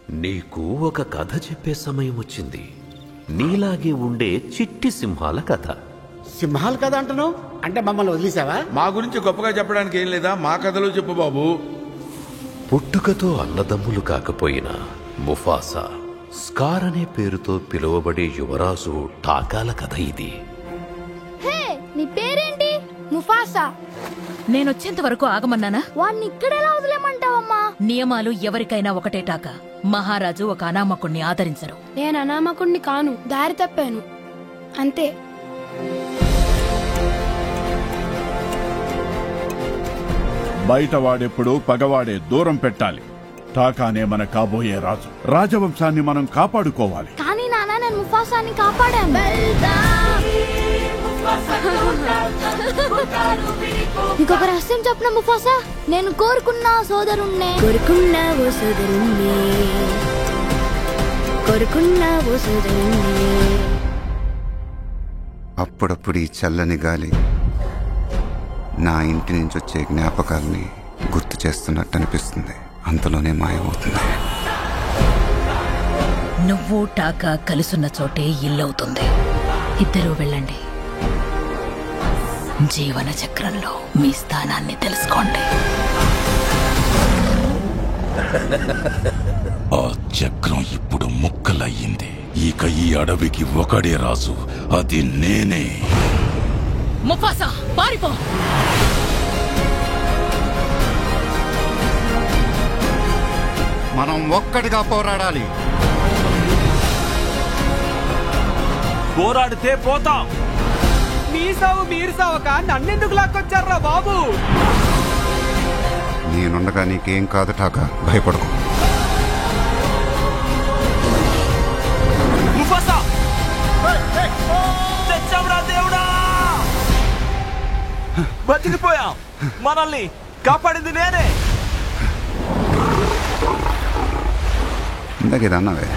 నీకు ఒక కథ చెప్పే సమయం వచ్చింది. నీలాగే ఉండే చిట్టి సింహాల కథ. సింహాల కథ అంటున్నావు అంటే మమ్మల్ని వదిలేసావా? మా గురించి గొప్పగా చెప్పడానికి ఏం లేదా, మా కథలు చెప్పు బాబు. పుట్టుకతో అన్నదమ్ములు కాకపోయినా ముఫాసా, స్కార్ అనే పేరుతో పిలువబడే యువరాజు టాకాల కథ ఇది. హే, నీ పేరేంటి? ముఫాసా. నేనొచ్చేంత వరకు ఆగమన్నానా? వాణ్ణి ఇక్కడెలా వదిలేమంటావమ్మా? నియమాలు ఎవరికైనా ఒకటే టాక. మహారాజు ఒక అనామకుణ్ణి ఆదరించరు. నేను అనామకుణ్ణి కాను, దారి తప్పాను అంతే. బయట వాడెప్పుడు పగవాడే దూరం పెట్టాలి. టాకానే మన కాబోయే రాజు. రాజవంశాన్ని మనం కాపాడుకోవాలి. కానీ నాన్న, నేను ముఫాసాని కాపాడాను. ఇంకొక రహస్యం చెప్పిన ముఫాసా, నేను కోరుకున్న సోదరుణ్ణే. అప్పుడప్పుడు ఈ చల్లని గాలి నా ఇంటి నుంచి వచ్చే జ్ఞాపకాల్ని గుర్తు చేస్తున్నట్టు అనిపిస్తుంది. అంతలోనే మాయమవుతుంది. నువ్వు టాకా కలుసున్న చోటే ఇల్లవుతుంది. ఇద్దరూ వెళ్ళండి. జీవన చక్రంలో మీ స్థానాన్ని తెలుసుకోండి. ఆ చక్రం ఇప్పుడు ముక్కలయ్యింది. ఇక ఈ అడవికి ఒకడే రాజు, అది నేనే. ముఫాసా, పారిపో! మనం ఒక్కడిగా పోరాడాలి. పోరాడితే పోతాం. మీ సావు మీరు సావక నన్నెందుకు లాక్కొచ్చారా బాబు? నేనుండగా నీకేం కాదు టాకా, భయపడకు. దేవుడా, బతికిపోయాం. మనల్ని కాపాడింది నేనే. ఇందాకేదన్నావే.